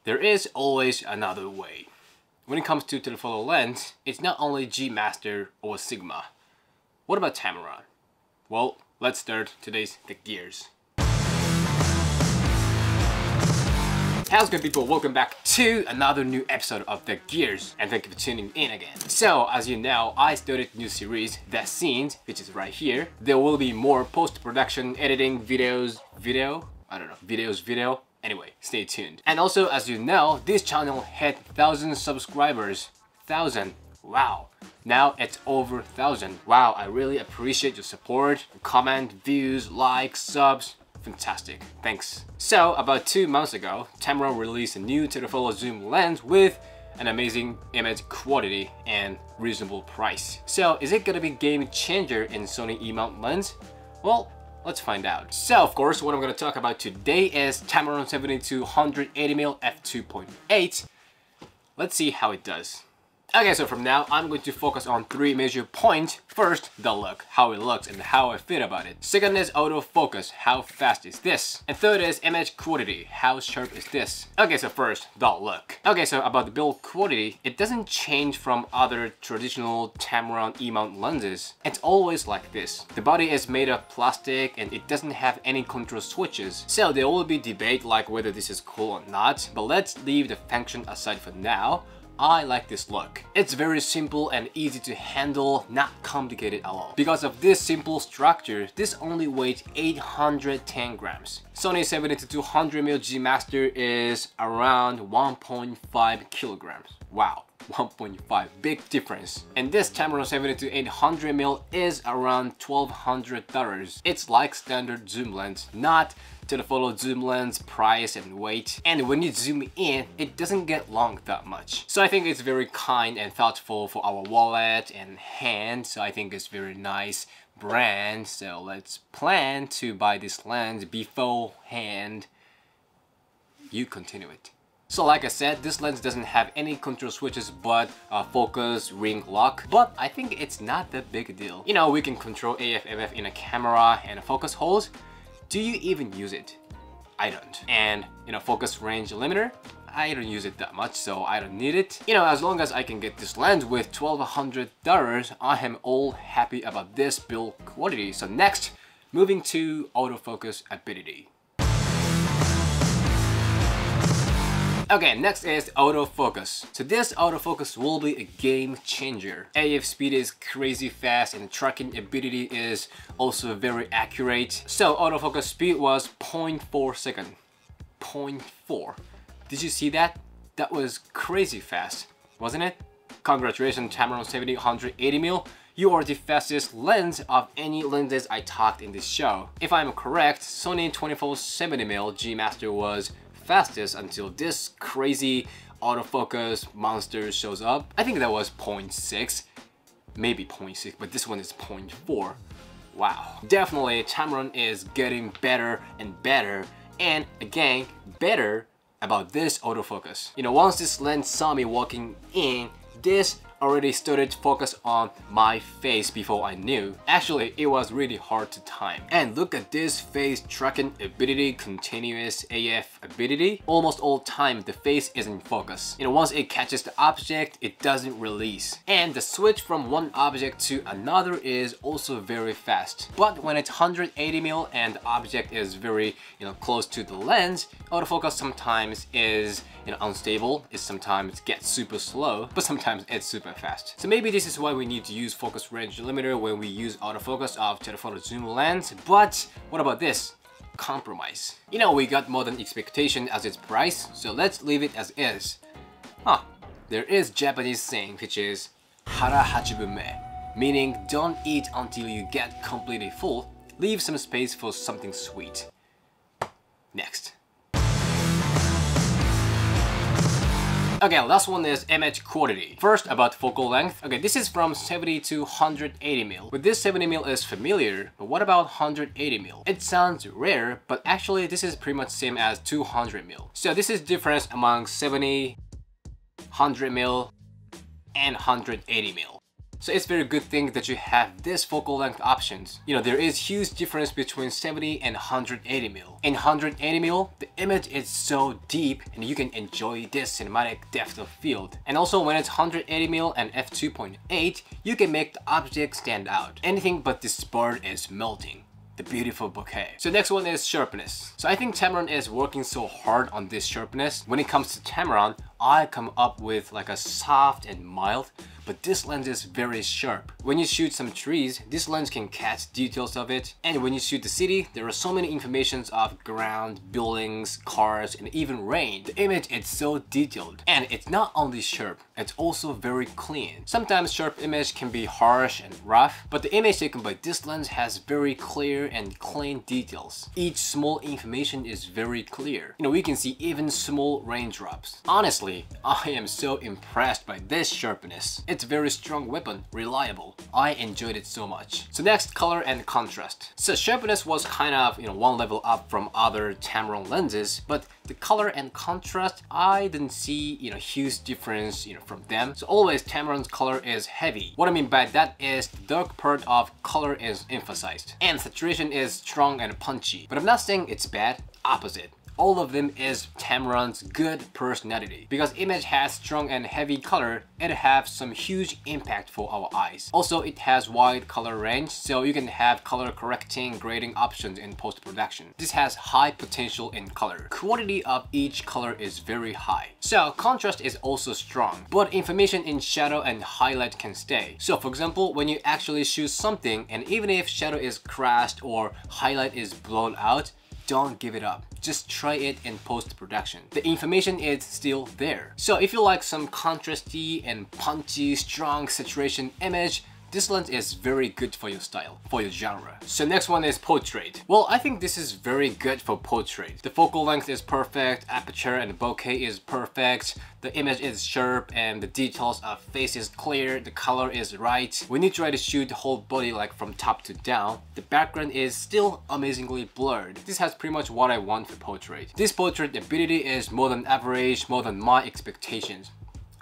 There is always another way. When it comes to telephoto lens, it's not only G Master or Sigma. What about Tamron? Well, let's start today's The Gears. How's good people, welcome back to another new episode of The Gears, and thank you for tuning in again. So as you know, I started a new series, The Scenes, which is right here. There will be more post-production editing videos, anyway, stay tuned. And also, as you know, this channel hit 1,000 subscribers. 1,000, wow. Now it's over 1,000. Wow, I really appreciate your support, comment, views, likes, subs. Fantastic, thanks. So about 2 months ago, Tamron released a new telephoto zoom lens with an amazing image quality and reasonable price. So is it gonna be game changer in Sony E-mount lens? Well, let's find out. So of course, what I'm gonna talk about today is Tamron 70-180mm f2.8. Let's see how it does. Okay, so from now, I'm going to focus on 3 major points. First, the look, how it looks and how I feel about it. Second is autofocus, how fast is this? And third is image quality, how sharp is this? Okay, so first, the look. Okay, so about the build quality, it doesn't change from other traditional Tamron E-mount lenses. It's always like this. The body is made of plastic and it doesn't have any control switches. So there will be debate like whether this is cool or not, but let's leave the function aside for now. I like this look. It's very simple and easy to handle, not complicated at all. Because of this simple structure, this only weighs 810 grams. Sony 70-200mm G Master is around 1.5 kilograms. Wow. 1.5, big difference. And this Tamron 70-800mm is around $1,200. It's like standard zoom lens, not telephoto zoom lens price and weight. And when you zoom in, it doesn't get long that much. So I think it's very kind and thoughtful for our wallet and hand. So I think it's very nice brand. So let's plan to buy this lens beforehand. You continue it. So like I said, this lens doesn't have any control switches but focus, ring, lock, but I think it's not that big a deal. You know, we can control AF/FF in a camera and a focus holes. Do you even use it? I don't. And you know, focus range limiter, I don't use it that much, so I don't need it. You know, as long as I can get this lens with $1,200, I am all happy about this build quality. So next, moving to autofocus ability. Okay, next is autofocus. So this autofocus will be a game changer. AF speed is crazy fast and the tracking ability is also very accurate. So autofocus speed was 0.4 second. 0.4. Did you see that? That was crazy fast, wasn't it? Congratulations, Tamron 70-180mm. You are the fastest lens of any lenses I talked in this show. If I'm correct, Sony 24-70mm G Master was fastest until this crazy autofocus monster shows up. I think that was 0.6, maybe 0.6, but this one is 0.4. Wow. Definitely Tamron is getting better and better, and again, better about this autofocus. You know, once this lens saw me walking in, this already started to focus on my face before I knew. Actually, it was really hard to time. And look at this face tracking ability, continuous AF ability. Almost all time, the face is in focus. You know, once it catches the object, it doesn't release. And the switch from one object to another is also very fast. But when it's 180mm and the object is very, you know, close to the lens, autofocus sometimes is, you know, unstable. It sometimes gets super slow, but sometimes it's super fast. So maybe this is why we need to use focus range limiter when we use autofocus of telephoto zoom lens. But what about this? Compromise. You know, we got more than expectation as its price, so let's leave it as is. There is Japanese saying which is hara hachibume, meaning don't eat until you get completely full, leave some space for something sweet. Next. Okay, last one is image quality. First, about focal length. Okay, this is from 70 to 180mm. With this 70mm is familiar, but what about 180mm? It sounds rare, but actually this is pretty much same as 200mm. So this is difference among 70, 100mm, and 180mm. So it's very good thing that you have this focal length options. You know, there is huge difference between 70 and 180mm. In 180mm, the image is so deep and you can enjoy this cinematic depth of field. And also when it's 180mm and f2.8, you can make the object stand out. Anything but this bird is melting. The beautiful bouquet. So next one is sharpness. So I think Tamron is working so hard on this sharpness. When it comes to Tamron, I come up with like a soft and mild, but this lens is very sharp. When you shoot some trees, this lens can catch details of it. And when you shoot the city, there are so many informations of ground, buildings, cars, and even rain. The image is so detailed. And it's not only sharp, it's also very clean. Sometimes sharp image can be harsh and rough, but the image taken by this lens has very clear and clean details. Each small information is very clear. You know, we can see even small raindrops. Honestly, I am so impressed by this sharpness. It's a very strong weapon, reliable. I enjoyed it so much. So next, color and contrast. So sharpness was kind of, you know, one level up from other Tamron lenses, but the color and contrast, I didn't see, you know, huge difference, you know, from them. So always Tamron's color is heavy. What I mean by that is the dark part of color is emphasized and saturation is strong and punchy. But I'm not saying it's bad, opposite. All of them is Tamron's good personality. Because image has strong and heavy color, it has some huge impact for our eyes. Also, it has wide color range, so you can have color correcting, grading options in post-production. This has high potential in color. Quality of each color is very high. So contrast is also strong, but information in shadow and highlight can stay. So for example, when you actually shoot something, and even if shadow is crashed or highlight is blown out, don't give it up. Just try it in post-production. The information is still there. So if you like some contrasty and punchy, strong saturation image, this lens is very good for your style, for your genre. So next one is portrait. Well, I think this is very good for portrait. The focal length is perfect, aperture and bokeh is perfect, the image is sharp and the details of face is clear, the color is right. When you try to shoot the whole body like from top to down, the background is still amazingly blurred. This has pretty much what I want for portrait. This portrait ability is more than average, more than my expectations.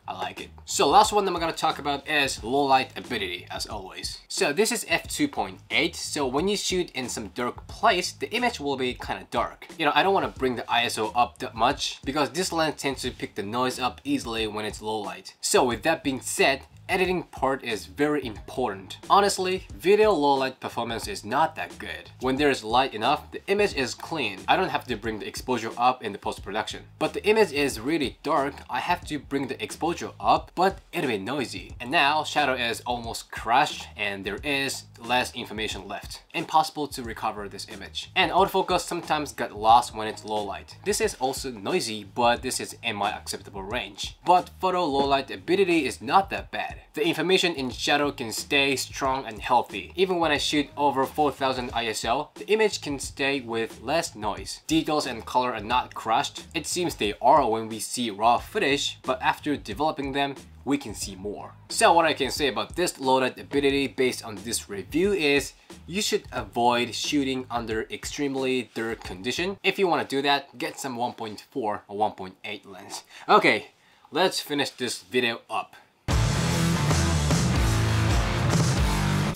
I like it. So last one I'm gonna talk about is low light ability, as always. So this is f2.8, so when you shoot in some dark place, the image will be kind of dark. You know, I don't want to bring the ISO up that much because this lens tends to pick the noise up easily when it's low light. So with that being said, editing part is very important. Honestly, video low light performance is not that good. When there's light enough, the image is clean. I don't have to bring the exposure up in the post-production. But the image is really dark, I have to bring the exposure up, but it'll be noisy. And now shadow is almost crushed and there is less information left. Impossible to recover this image. And autofocus sometimes get lost when it's low light. This is also noisy, but this is in my acceptable range. But photo low light ability is not that bad. The information in shadow can stay strong and healthy. Even when I shoot over 4000 ISO, the image can stay with less noise. Details and color are not crushed. It seems they are when we see raw footage, but after developing them, we can see more. So what I can say about this low light ability based on this review is you should avoid shooting under extremely dark condition. If you want to do that, get some 1.4 or 1.8 lens. Okay, let's finish this video up.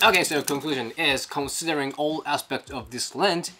Okay, so conclusion is, considering all aspects of this lens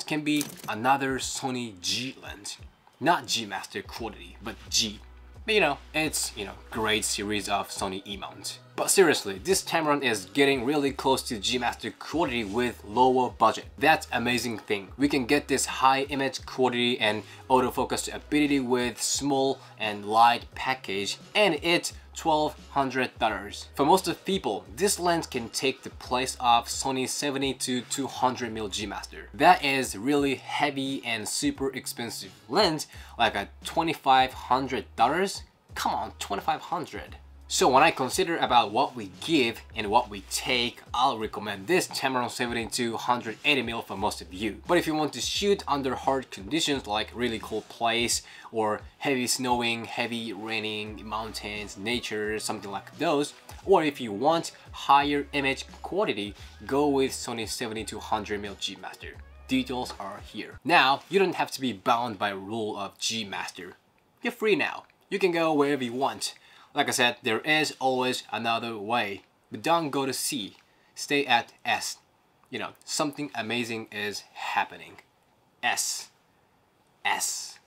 can be another Sony G lens. Not G Master quality, but G. But you know, it's, great series of Sony E mounts. But seriously, this Tamron is getting really close to G Master quality with lower budget. That's amazing thing. We can get this high image quality and autofocus ability with small and light package, and it's $1,200. For most of people, this lens can take the place of Sony 70-200mm G Master. That is really heavy and super expensive lens, like a $2,500. Come on, $2,500. So when I consider about what we give and what we take, I'll recommend this Tamron 70-180mm for most of you. But if you want to shoot under hard conditions like really cold place or heavy snowing, heavy raining, mountains, nature, something like those, or if you want higher image quality, go with Sony 70-100mm G Master. Details are here. Now, you don't have to be bound by rule of G Master. You're free now. You can go wherever you want. Like I said, there is always another way, but don't go to C, stay at S. You know, something amazing is happening. S. S.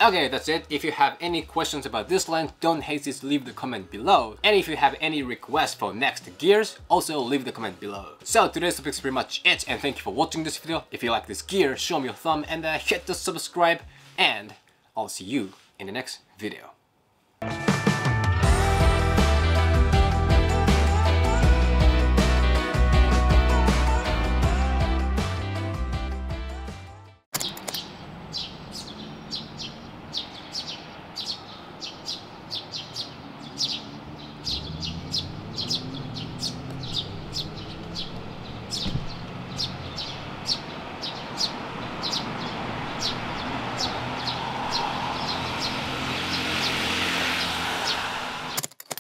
Okay, that's it. If you have any questions about this lens, don't hesitate to leave the comment below. And if you have any requests for next gears, also leave the comment below. So today's topic is pretty much it, and thank you for watching this video. If you like this gear, show me your thumb and hit the subscribe, and I'll see you in the next video.